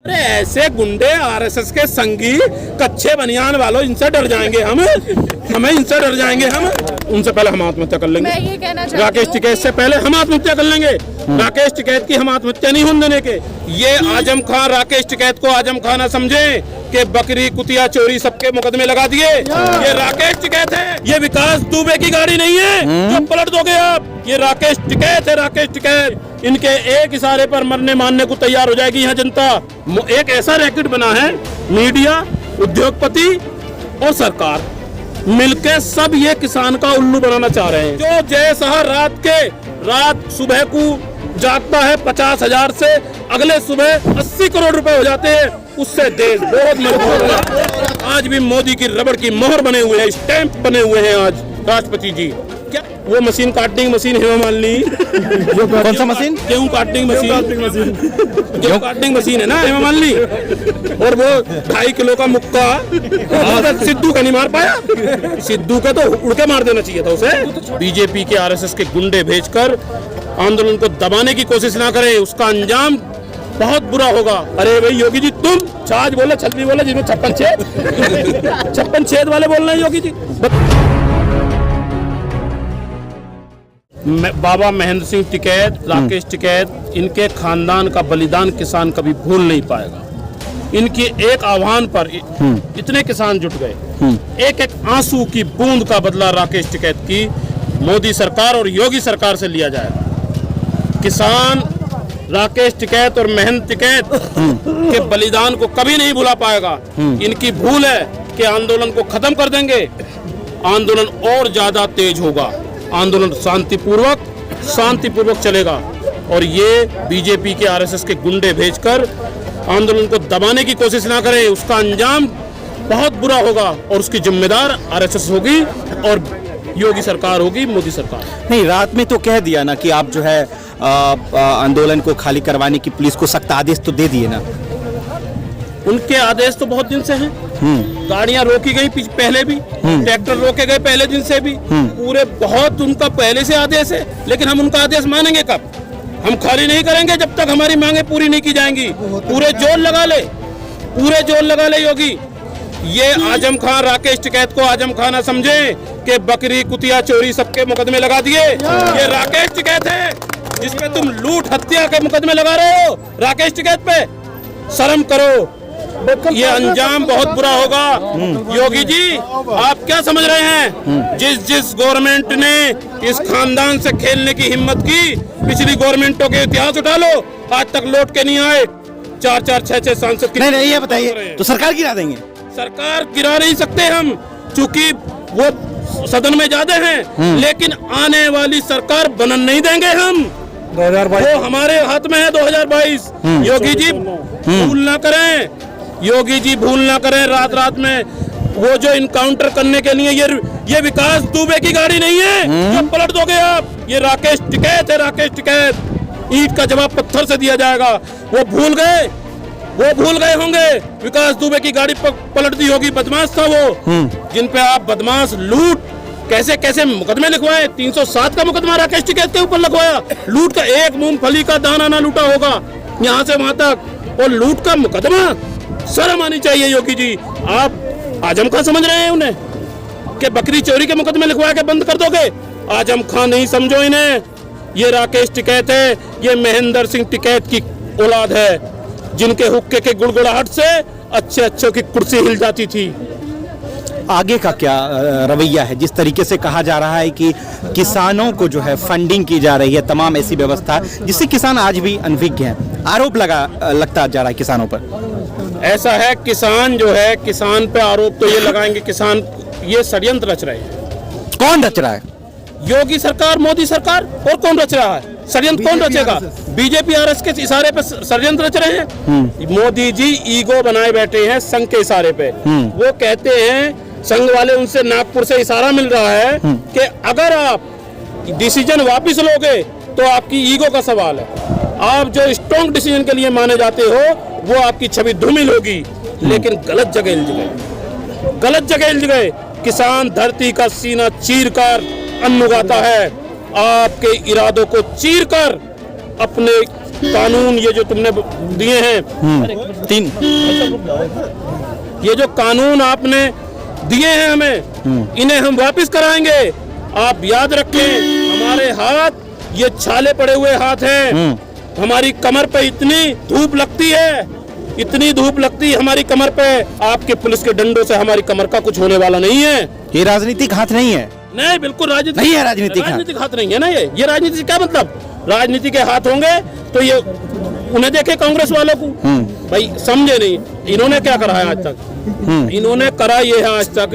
अरे ऐसे गुंडे आरएसएस के संगी कच्चे बनियान वालों, इनसे डर जाएंगे हमें इनसे डर जाएंगे हम। उनसे पहले हम आत्महत्या कर लेंगे। मैं ये कहना चाहती राकेश टिकैत से पहले हम आत्महत्या कर लेंगे। राकेश टिकैत की हम आत्महत्या नहीं होने देने के। ये आजम खान राकेश टिकैत को आजम खान ना समझे कि बकरी कुतिया चोरी सबके मुकदमे लगा दिए। ये राकेश टिकैत है, ये विकास दुबे की गाड़ी नहीं है जो पलट दोगे आप। ये राकेश टिकैत है, राकेश टिकैत। इनके एक इशारे पर मरने मानने को तैयार हो जाएगी यहाँ जनता। एक ऐसा रैकेट बना है, मीडिया, उद्योगपति और सरकार मिलके सब ये किसान का उल्लू बनाना चाह रहे हैं। जो जय शाह रात सुबह को जागता है 50,000 से, अगले सुबह 80 करोड़ रुपए हो जाते हैं। उससे देश बहुत मजबूत है। आज भी मोदी की रबड़ की मोहर बने हुए हैं, स्टैंप बने हुए हैं आज राष्ट्रपति जी। क्या वो मशीन, काटने मशीन हेमा मालिनी, कौन सा मशीन? गेहूं काटने मशीन है ना हेमा मालिनी। और वो 2.5 किलो का मुक्का सिद्धू का नहीं मार पाया। सिद्धू का तो उड़ के मार देना चाहिए था उसे। बीजेपी के आरएसएस के गुंडे भेजकर आंदोलन को दबाने की कोशिश ना करें, उसका अंजाम बहुत बुरा होगा। अरे भाई योगी जी, तुम छाछ बोले, छतरी बोले, जिसमें 56 छेद वाले बोल रहे हैं योगी जी। बाबा महेंद्र सिंह टिकैत, राकेश टिकैत, इनके खानदान का बलिदान किसान कभी भूल नहीं पाएगा। इनके एक आह्वान पर इतने किसान जुट गए। एक एक आंसू की बूंद का बदला राकेश टिकैत की मोदी सरकार और योगी सरकार से लिया जाएगा। किसान राकेश टिकैत और महेंद्र टिकैत के बलिदान को कभी नहीं भुला पाएगा। इनकी भूल है कि आंदोलन को खत्म कर देंगे। आंदोलन और ज्यादा तेज होगा। आंदोलन शांतिपूर्वक चलेगा और ये बीजेपी के आरएसएस के गुंडे भेजकर आंदोलन को दबाने की कोशिश ना करें, उसका अंजाम बहुत बुरा होगा और उसकी जिम्मेदार आरएसएस होगी और योगी सरकार होगी, मोदी सरकार। नहीं, रात में तो कह दिया ना कि आप जो है आंदोलन को खाली करवाने की पुलिस को सख्त आदेश तो दे दिए ना। उनके आदेश तो बहुत दिन से हैं। गाड़ियां रोकी गई पहले भी, ट्रैक्टर रोके गए पहले दिन से भी, पूरे बहुत उनका पहले से आदेश है। लेकिन हम उनका आदेश मानेंगे कब? हम खाली नहीं करेंगे जब तक हमारी मांगे पूरी नहीं की जाएंगी। पूरे जोर लगा ले योगी। ये आजम खान राकेश टिकैत को आजम खान ना समझे कि बकरी कुतिया चोरी सबके मुकदमे लगा दिए। ये राकेश टिकैत है जिसपे तुम लूट हत्या के मुकदमे लगा रहे हो। राकेश टिकैत पे शर्म करो, ये अंजाम बहुत बुरा होगा। योगी जी, आप क्या समझ रहे हैं? जिस गवर्नमेंट ने इस खानदान से खेलने की हिम्मत की, पिछली गवर्नमेंटों के इतिहास उठा लो, आज तक लौट के नहीं आए। 4-4, 6-6 सांसद। नहीं, ये बताइए, तो सरकार गिरा देंगे? सरकार गिरा नहीं सकते हम, क्योंकि वो सदन में ज्यादा हैं। लेकिन आने वाली सरकार बनन नहीं देंगे हम। 2022 वो हमारे हाथ में है। 2022 योगी जी भूल ना करें, योगी जी भूल ना करें। रात में वो जो इनकाउंटर करने के लिए ये विकास दुबे की गाड़ी नहीं है जो पलट दोगे आप। ये राकेश टिकैत है, राकेश टिकैत। ईंट का जवाब पत्थर से दिया जाएगा। वो भूल गए होंगे विकास दुबे की गाड़ी पलट दी होगी। बदमाश था वो, जिन पे आप बदमाश लूट कैसे मुकदमे लिखवाए। 307 का मुकदमा राकेश टिकैत के ऊपर लिखवाया। लूट का एक मूंगफली का दाना ना लूटा होगा यहाँ से वहां तक, और लूट का मुकदमा। शर्म आनी चाहिए योगी जी। आप आजम खान समझ रहे हैं उन्हें कि बकरी चोरी के मुकदमे लिखवा के बंद कर दोगे? आजम खान नहीं समझो इन्हें। ये राकेश टिकैत है, ये महेंद्र सिंह टिकैत की औलाद है, जिनके हुक्के के गुड़गुड़ाहट से अच्छे की कुर्सी हिल जाती थी। आगे का क्या रवैया है? जिस तरीके से कहा जा रहा है कि किसानों को जो है फंडिंग की जा रही है, तमाम ऐसी व्यवस्था जिससे किसान आज भी अनभिज्ञ हैं। आरोप लगता जा रहा है किसानों पर। ऐसा है, किसान जो है, किसान पे आरोप तो ये लगाएंगे किसान ये षड्यंत्र रच रहे हैं। कौन रच रहा है? योगी सरकार, मोदी सरकार। और कौन रच रहा है? षड्यंत्र कौन रचेगा? बीजेपी आरएस के इशारे पे षड्यंत्र रच रहे हैं। मोदी जी ईगो बनाए बैठे हैं संघ के इशारे पे। वो कहते हैं, संघ वाले उनसे नागपुर से इशारा मिल रहा है कि अगर आप डिसीजन वापस लोगे तो आपकी ईगो का सवाल है। आप जो स्ट्रॉन्ग डिसीजन के लिए माने जाते हो वो आपकी छवि धूमिल होगी। लेकिन गलत जगह इल्झ गए। किसान धरती का सीना चीरकर अन्न उगाता है। आपके इरादों को चीरकर अपने कानून ये जो तुमने दिए हैं 3 ये जो कानून आपने दिए हैं हमें, इन्हें हम वापस कराएंगे। आप याद रखें, हमारे हाथ ये छाले पड़े हुए हाथ हैं। हमारी कमर पे इतनी धूप लगती है, इतनी धूप लगती है हमारी कमर पे, आपके पुलिस के डंडों से हमारी कमर का कुछ होने वाला नहीं है। ये राजनीतिक हाथ नहीं है। नहीं, बिल्कुल राजनीतिक नहीं है, राजनीतिक हाथ नहीं है ना। ये राजनीति क्या मतलब? राजनीति के हाथ होंगे तो ये उन्हें देखे कांग्रेस वालों को, भाई समझे नहीं। इन्होंने क्या करा है आज तक? इन्होंने करा ये है आज तक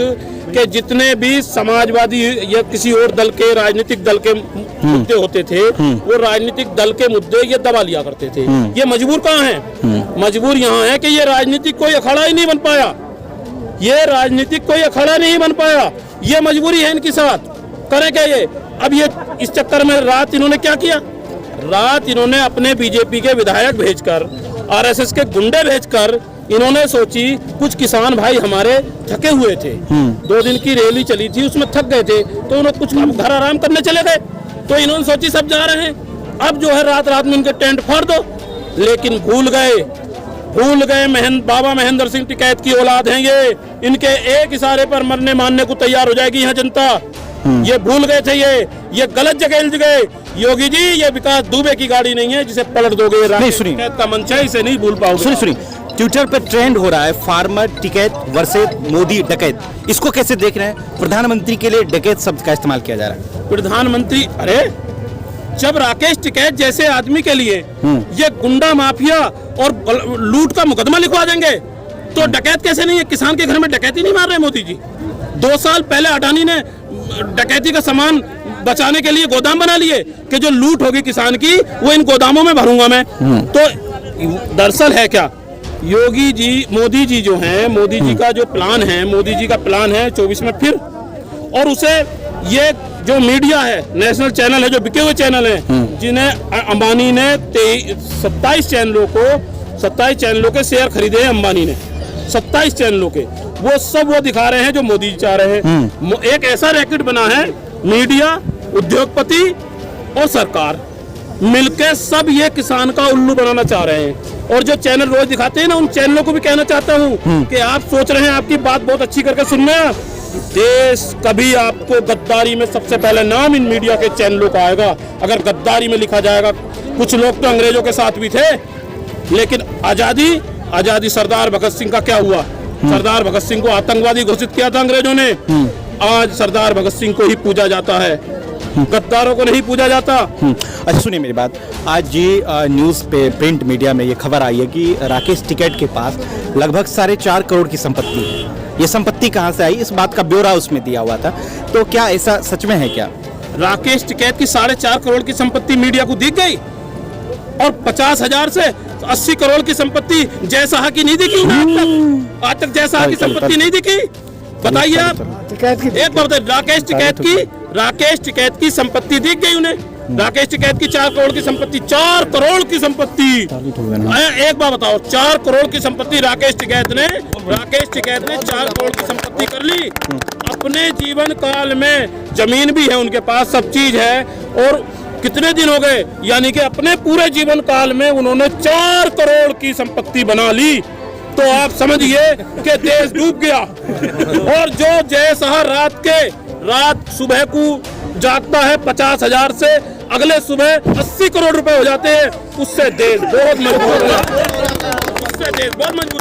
कि जितने भी समाजवादी या किसी और दल के राजनीतिक दल के मुद्दे होते थे, वो राजनीतिक दल के मुद्दे ये दबा लिया करते थे। ये मजबूर कहाँ है? मजबूर यहाँ है कि ये राजनीतिक कोई अखाड़ा ही नहीं बन पाया। ये राजनीतिक कोई अखाड़ा नहीं बन पाया। ये मजबूरी है इनके साथ। करें क्या ये? अब ये इस चक्कर में रात इन्होंने क्या किया? रात इन्होंने अपने बीजेपी के विधायक भेजकर, आरएसएस के गुंडे भेजकर, इन्होंने सोची कुछ किसान भाई हमारे थके हुए थे, 2 दिन की रैली चली थी, उसमें थक गए थे, तो उन्होंने कुछ घर आराम करने चले गए। तो इन्होंने सोची सब जा रहे हैं, अब जो है रात रात में उनके टेंट फाड़ दो। लेकिन भूल गए बाबा महेंद्र सिंह टिकैत की औलाद हैं ये। इनके एक इशारे पर मरने मानने को तैयार हो जाएगी यहाँ जनता। ये भूल गए थे, ये गलत जगह उलझ गए। योगी जी, ये विकास दुबे की गाड़ी नहीं है जिसे पलट दोगे। टिकैत का मंच है, इसे नहीं भूल पाओगे। सुनिए, ट्विटर पर ट्रेंड हो रहा है फार्मर टिकैत वर्सेस मोदी डकैत। इसको कैसे देख रहे हैं? प्रधानमंत्री के लिए डकैत शब्द का इस्तेमाल किया जा रहा है। प्रधानमंत्री, अरे जब राकेश टिकैत जैसे आदमी के लिए ये गुंडा माफिया और लूट का मुकदमा लिखवा देंगे तो डकैत कैसे नहीं है? किसान के घर में डकैती नहीं मार रहे मोदी जी। 2 साल पहले अडानी ने डकैती का सामान बचाने के लिए गोदाम बना लिए कि जो लूट होगी किसान की वो इन गोदामों में भरूंगा मैं। तो दरअसल है क्या, योगी जी, मोदी जी जो हैं, मोदी जी का जो प्लान है, मोदी जी का प्लान है 24 में फिर, और उसे ये जो मीडिया है, नेशनल चैनल है, जो बिके हुए चैनल हैं, जिन्हें अंबानी ने 27 चैनलों के शेयर खरीदे हैं। अंबानी ने 27 चैनलों के, वो सब वो दिखा रहे हैं जो मोदी जी चाह रहे हैं। एक ऐसा रैकेट बना है, मीडिया, उद्योगपति और सरकार मिलकर सब ये किसान का उल्लू बनाना चाह रहे हैं। और जो चैनल रोज दिखाते हैं ना, उन चैनलों को भी कहना चाहता हूँ कि आप सोच रहे हैं आपकी बात बहुत अच्छी करके सुन रहे हैं, देश कभी आपको गद्दारी में सबसे पहले नाम इन मीडिया के चैनलों का आएगा। अगर गद्दारी में लिखा जाएगा, कुछ लोग तो अंग्रेजों के साथ भी थे, लेकिन आजादी सरदार भगत सिंह का क्या हुआ? सरदार भगत सिंह को आतंकवादी घोषित किया था अंग्रेजों ने। आज सरदार भगत सिंह को ही पूजा जाता है, गद्दारों को नहीं पूजा जाता। अच्छा सुनिए मेरी बात, आज जी न्यूज़ पे, प्रिंट मीडिया में ये खबर आई है कि राकेश टिकैत के पास लगभग 4.5 करोड़ की संपत्ति है। ये संपत्ति कहाँ से आई, इस बात का ब्यौरा उसमें दिया हुआ था। तो क्या ऐसा सच में है क्या? राकेश टिकैत की 4.5 करोड़ की संपत्ति मीडिया को दिख गई, और 50,000 से 80 करोड़ की संपत्ति जय शाह की नहीं दिखी उन्हें आज तक जय शाह की संपत्ति नहीं दिखी। बताइए आप, एक बार बताइए, राकेश टिकैत की संपत्ति दिख गई उन्हें? राकेश टिकैत की 4 करोड़ की संपत्ति, 4 करोड़ की संपत्ति, एक बार बताओ, 4 करोड़ की संपत्ति राकेश टिकैत ने 4 करोड़ की संपत्ति कर ली। अपने जीवन काल में जमीन भी है उनके पास, सब चीज है, और कितने दिन हो गए, यानी कि अपने पूरे जीवन काल में उन्होंने 4 करोड़ की संपत्ति बना ली। तो आप समझिए कि देश डूब गया। और जो जय शाह रात सुबह को जागता है 50,000 से, अगले सुबह 80 करोड़ रुपए हो जाते हैं, उससे देश बहुत मजबूत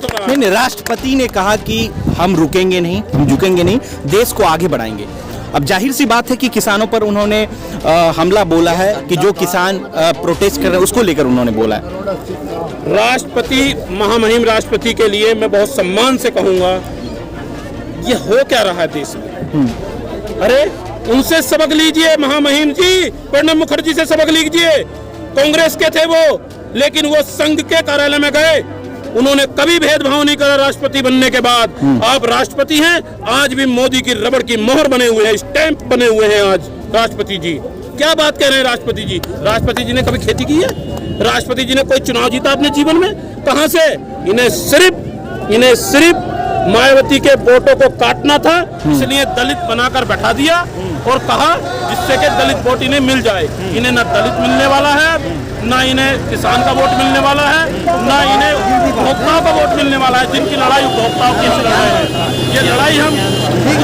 हो रहा है। नहीं, राष्ट्रपति ने कहा कि हम रुकेंगे नहीं, हम झुकेंगे नहीं, देश को आगे बढ़ाएंगे। अब जाहिर सी बात है कि किसानों पर उन्होंने हमला बोला है कि जो किसान प्रोटेस्ट कर रहे हैं उसको लेकर उन्होंने बोला है। राष्ट्रपति, महामहिम राष्ट्रपति के लिए मैं बहुत सम्मान से कहूंगा, ये हो क्या रहा है देश में? अरे उनसे सबक लीजिए महामहिम जी, प्रणब मुखर्जी से सबक लीजिए। कांग्रेस के थे वो, लेकिन वो संघ के कार्यालय में गए, उन्होंने कभी भेदभाव नहीं करा राष्ट्रपति बनने के बाद। आप राष्ट्रपति हैं, आज भी मोदी की रबड़ की मोहर बने हुए हैं, स्टैंप बने हुए हैं आज राष्ट्रपति जी। क्या बात कह रहे हैं राष्ट्रपति जी? राष्ट्रपति जी ने कभी खेती की है? राष्ट्रपति जी ने कोई चुनाव जीता अपने जीवन में? कहां से? इन्हें सिर्फ मायावती के वोटों को काटना था, इसलिए दलित बनाकर बैठा दिया। और कहा जिससे कि दलित वोट इन्हें मिल जाए। इन्हें न दलित मिलने वाला है, ना इन्हें किसान का वोट मिलने वाला है, ना इन्हें उपभोक्ताओं का वोट मिलने वाला है, जिनकी लड़ाई उपभोक्ताओं की लड़ रहे हैं। ये लड़ाई हम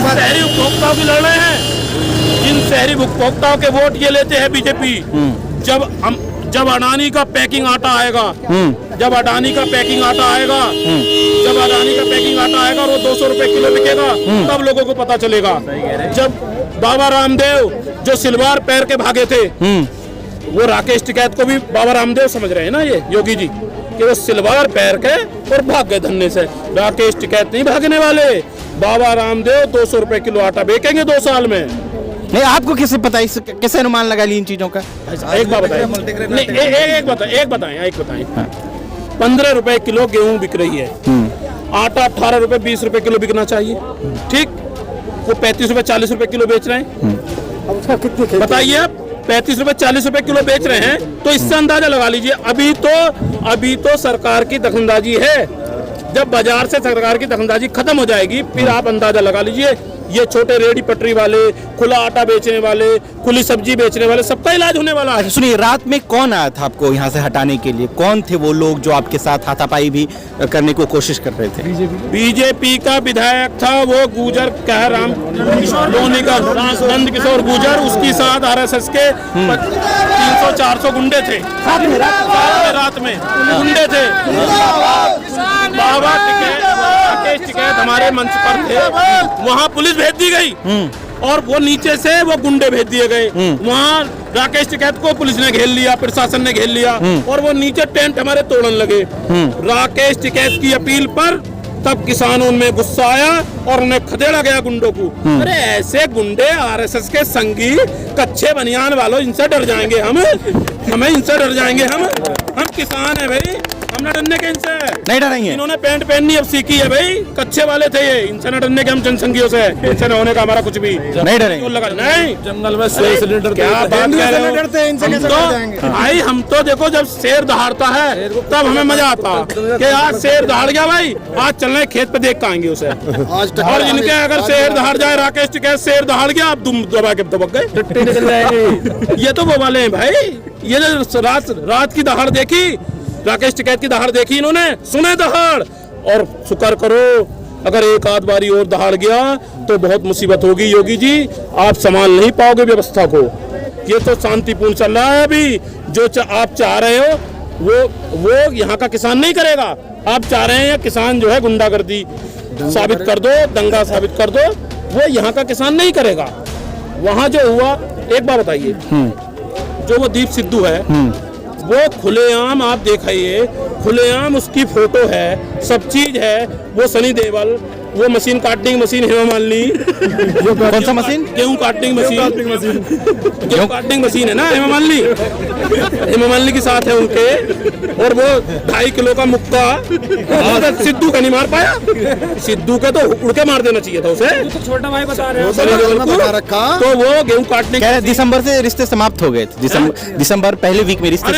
शहरी उपभोक्ताओं की लड़ रहे हैं। जिन शहरी उपभोक्ताओं के वोट ये लेते हैं बीजेपी। जब अडानी का पैकिंग आटा आएगा, जब अडानी का पैकिंग आटा आएगा, जब अडानी का पैकिंग आटा आएगा और वो 200 रुपए किलो बिकेगा, तब लोगों को पता चलेगा। जब बाबा रामदेव जो सिलवार पैर के भागे थे, वो राकेश टिकैत को भी बाबा रामदेव समझ रहे हैं ना ये योगी जी, कि वो सिलवार पैर के और भाग गए धन्ने से। राकेश टिकैत नहीं भागने वाले, बाबा रामदेव 200 रुपए किलो आटा बेचेंगे 2 साल में। नहीं, आपको कैसे पता, इस कैसे अनुमान लगा ली इन चीजों का? एक बात बताएं, एक बताएं। 15 रुपए किलो गेहूं बिक रही है, आटा 18 रुपए 20 रुपए किलो बिकना चाहिए, ठीक? वो 35 रुपए 40 रुपए किलो बेच रहे हैं। बताइए आप, 35 रुपए 40 रुपए किलो बेच रहे हैं, तो इससे अंदाजा लगा लीजिए। अभी तो सरकार की दखलंदाजी है। जब बाजार से सरकार की दखलंदाजी खत्म हो जाएगी, फिर आप अंदाजा लगा लीजिए। ये छोटे रेडी पटरी वाले, खुला आटा बेचने वाले, खुली सब्जी बेचने वाले, सबका इलाज होने वाला है। सुनिए, रात में कौन आया था आपको यहाँ से हटाने के लिए? कौन थे वो लोग जो आपके साथ हाथापाई भी करने को कोशिश कर रहे थे? बीजेपी का विधायक था वो गुजर राम लोनी का नंद किशोर गुजर, उसके साथ आरएसएस के 300-400 गुंडे थे। रात में गुंडे थे। बाबा टिकैत हमारे मंच पर थे, वहाँ पुलिस भेज दी गई और वो नीचे से वो गुंडे भेज दिए गए। वहाँ राकेश टिकैत को पुलिस ने घेर लिया, प्रशासन ने घेर लिया और वो नीचे टेंट हमारे तोड़ने लगे। राकेश टिकैत की अपील पर तब किसानों में गुस्सा आया और उन्हें खदेड़ा गया गुंडों को। अरे ऐसे गुंडे आरएसएस के संगी, कच्चे बनियान वालों, इनसे डर जाएंगे हमें इनसे डर जाएंगे हम किसान है भाई, हम न डरने के इनसे नहीं डरेंगे। इन्होंने पैंट पहननी अब सीखी है भाई, कच्चे वाले थे ये, इनसे न डरने के हम जनसंघियों से, इनसे न होने का हमारा कुछ भी नहीं डरेंगे। नहीं, जंगल में शेर से क्या बात कर रहे हो भाई? हम तो देखो जब शेर दहाड़ता है तब हमें मजा आता कि आज शेर दहाड़ गया भाई, आज चलना है खेत पे देख के आएंगे उसे। और जिनके अगर शेर दहाड़ जाए, राकेश टिकैत शेर दहाड़ गया, आप दुम दबा के दबक गए, निकल जाएंगे। ये तो वो वाले हैं भाई, ये जो रात की दहाड़ देखी, राकेश टिकैत की दहाड़ देखी इन्होंने, सुने दहाड़, और शुक्र करो अगर एक आध बारी और दहाड़ गया तो बहुत मुसीबत होगी। योगी जी आप संभाल नहीं पाओगे व्यवस्था को। ये तो शांतिपूर्ण चल रहा है अभी, जो आप चाह रहे हो वो यहाँ का किसान नहीं करेगा। आप चाह रहे हैं किसान जो है गुंडागर्दी साबित कर दो, दंगा साबित कर दो, वो यहाँ का किसान नहीं करेगा। वहाँ जो हुआ, एक बार बताइए, जो वो दीप सिद्धू है वो खुलेआम आप देखिए, खुलेआम उसकी फोटो है, सब चीज है। वो सनी देओल, वो मशीन काटने की मशीन, हेमा मालिनी, कौन सा मशीन? गेहूं काटने की मशीन, गेहूं काटने की मशीन है ना हेमा मालिनी के साथ है उनके। और वो 2.5 किलो का मुक्का सिद्धू का नहीं मार पाया, सिद्धू का तो उड़ के मार देना चाहिए था उसे। तो छोटा भाई बता रहे हो तो वो गेहूं काटने के दिसंबर से रिश्ते समाप्त हो गए थे। दिसंबर पहले वीक में रिश्ते,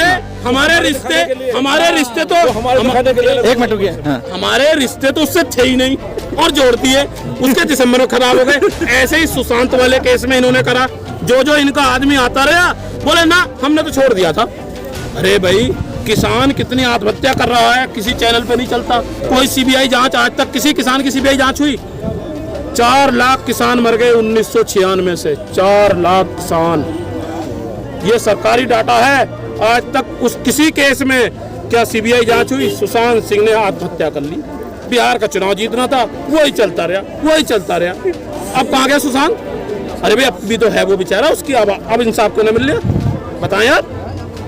हमारे रिश्ते तो एक मिनट रुकिए, हमारे रिश्ते तो उससे थे ही नहीं और जोड़ती है, उसके दिसंबर में खराब हो गए। ऐसे ही सुशांत वाले केस में इन्होंने करा, जो इनका आदमी आता रहा, बोले ना हमने तो छोड़ दिया था। अरे भाई, किसान कितनी आत्महत्या कर रहा है, किसी चैनल पे नहीं चलता कोई सीबीआई जांच। आज तक किसी किसान की सीबीआई जांच हुई? 4 लाख किसान मर गए 1996 से, 4 लाख किसान। ये सरकारी डाटा है। आज तक किसी केस में क्या सीबीआई जांच हुई? सुशांत सिंह ने आत्महत्या कर ली, बिहार का चुनाव जीतना था, वही चलता रहा। अब कहाँ गया सुशांत? अरे भाई अब भी तो है वो बेचारा, उसकी अब इंसाफ को न मिल लिया। बताएं यार,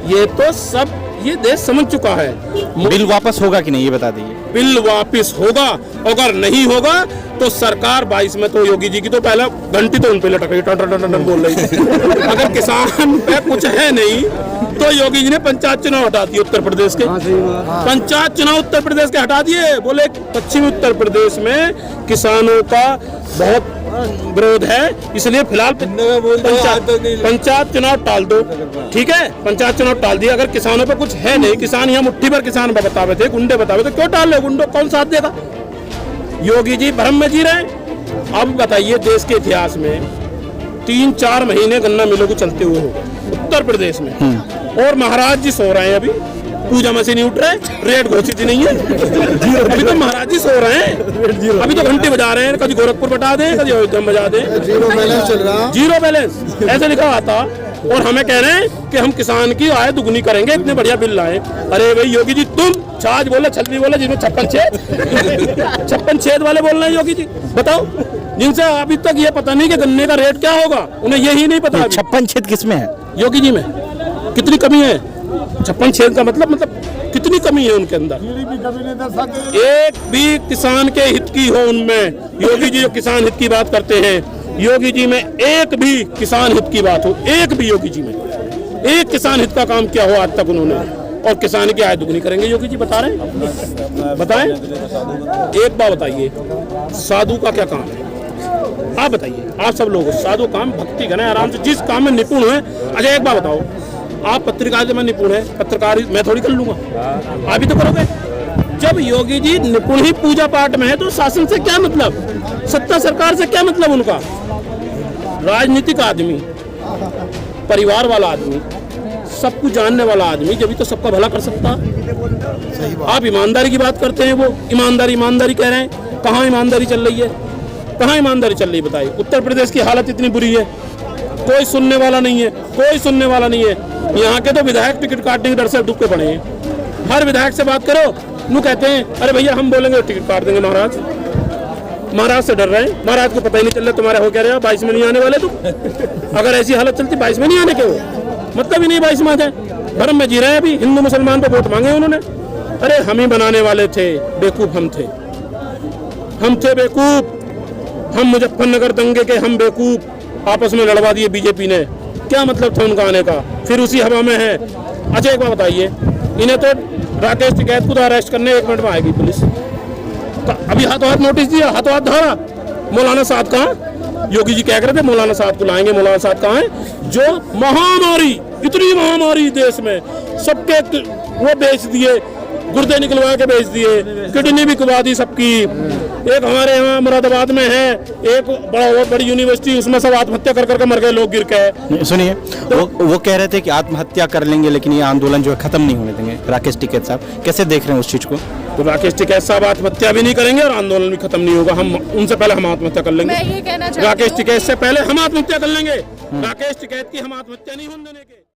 ये तो सब ये देश समझ चुका है। बिल वापस होगा कि नहीं ये बता दीजिए। बिल वापस होगा, अगर नहीं होगा तो सरकार 22 में तो योगी जी की तो पहले घंटी तो उन पे लटक रही, टन बोल रही थी। अगर किसान पे कुछ है नहीं तो योगी जी ने पंचायत चुनाव हटा दिए उत्तर प्रदेश के। पंचायत चुनाव उत्तर प्रदेश के हटा दिए, बोले पश्चिमी उत्तर प्रदेश में किसानों का बहुत विरोध है, इसलिए फिलहाल पंचायत चुनाव टाल दो। ठीक है, पंचायत चुनाव टाल दिया। अगर किसानों पे कुछ है नहीं, किसान यहाँ मुट्ठी भर किसान बतावे थे, गुंडे बतावे थे, क्यों टाल रहे? गुंडों कौन साथ देगा? योगी जी भ्रम में जी रहे हैं। अब बताइए, देश के इतिहास में 3-4 महीने गन्ना मिलों को चलते हुए हो उत्तर प्रदेश में, और महाराज जी सो रहे हैं अभी, पूजा में से नहीं उठ रहे, रेट घोषित ही नहीं है। अभी तो महाराज जी सो रहे हैं, अभी तो घंटे बजा रहे हैं, कभी गोरखपुर बजा दें, कभी अयोध्या में बजा दें, जीरो बैलेंस चल रहा। जीरो बैलेंस ऐसे लिखा आता, और हमें कह रहे हैं कि हम किसान की आय दुगनी करेंगे, इतने बढ़िया बिल लाए। अरे भाई योगी जी, तुम छाछ बोले, छलनी बोले, जिसमें 56 छेद वाले बोल रहे हैं योगी जी, बताओ, जिनसे अभी तक ये पता नहीं कि गन्ने का रेट क्या होगा, उन्हें यही नहीं पता। 56 छेद किसमें है? योगी जी में कितनी कमी है? 56 छेद का मतलब कितनी कमी है उनके अंदर? एक भी किसान के हित की हो उनमें, योगी जी जो किसान हित की बात करते हैं, योगी जी में एक भी किसान हित की बात हो, एक भी योगी जी में एक किसान हित का काम किया हो आज तक उन्होंने, और किसान की आय दुगनी करेंगे योगी जी बता रहे हैं। बताएं, एक बात बताइए, साधु का क्या काम है? आप बताइए, आप सब लोग साधु काम भक्ति करें आराम से, जिस काम में निपुण है। अच्छा एक बात बताओ, आप पत्रकारिता में निपुण है, पत्रकारी मैं थोड़ी कर लूंगा, आप भी तो करोगे। जब योगी जी निपुण ही पूजा पाठ में है तो शासन से क्या मतलब, सत्ता सरकार से क्या मतलब उनका? राजनीतिक आदमी, परिवार वाला आदमी, सब कुछ जानने वाला आदमी, जब भी तो सबका भला कर सकता। आप ईमानदारी की बात करते हैं, वो ईमानदारी कह रहे हैं, कहाँ ईमानदारी चल रही है? कहाँ ईमानदारी चल रही है बताइए? उत्तर प्रदेश की हालत इतनी बुरी है, कोई सुनने वाला नहीं है, कोई सुनने वाला नहीं है। यहाँ के तो विधायक टिकट काटने के डर से दुख के पड़े हैं। हर विधायक से बात करो, वो कहते हैं अरे भैया हम बोलेंगे टिकट काट देंगे महाराज। महाराज से डर रहे हैं, महाराज को पता ही नहीं चल रहा तुम्हारे हो क्या रहे हो, 22 में नहीं आने वाले तुम। अगर ऐसी हालत चलती 22 में नहीं आने के, वो मतलब ही नहीं 22 में आ जाए। धर्म में जी रहे हैं अभी, हिंदू मुसलमान पे वोट मांगे उन्होंने। अरे हम ही बनाने वाले थे, बेवकूफ हम थे बेवकूफ, हम मुजफ्फरनगर दंगे के हम बेवकूफ, आपस में लड़वा दिए बीजेपी ने। क्या मतलब था उनका आने का? फिर उसी हवा में है। अच्छा एक बात बताइए, इन्हें तो राकेश टिकैत को तो अरेस्ट करने 1 मिनट में आएगी पुलिस, तो अभी हाथों हाथ नोटिस दिया, हाथों हाथ धारा। मौलाना साहब कहाँ? योगी जी कह रहे थे मौलाना साहब को लाएंगे, मौलाना साहब कहाँ है? जो महामारी, इतनी महामारी देश में, सबके वो बेच दिए, गुर्दे निकलवा के बेच दिए, किडनी भी कुबा दी सबकी। एक हमारे यहाँ मुरादाबाद में है एक बहुत बड़ी यूनिवर्सिटी, उसमें सब आत्महत्या कर करके मर गए लोग गिर के। सुनिए, वो कह रहे थे कि आत्महत्या कर लेंगे, लेकिन ये आंदोलन जो है खत्म नहीं होने देंगे। राकेश टिकैत साहब कैसे देख रहे हैं उस चीज को? तो राकेश टिकैत साहब आत्महत्या भी नहीं करेंगे और आंदोलन भी खत्म नहीं होगा। हम उनसे पहले हम आत्महत्या कर लेंगे। मैं ये कहना चाहती हूँ, राकेश टिकैत से पहले हम आत्महत्या कर लेंगे। राकेश टिकैत की हम आत्महत्या नहीं होने देंगे।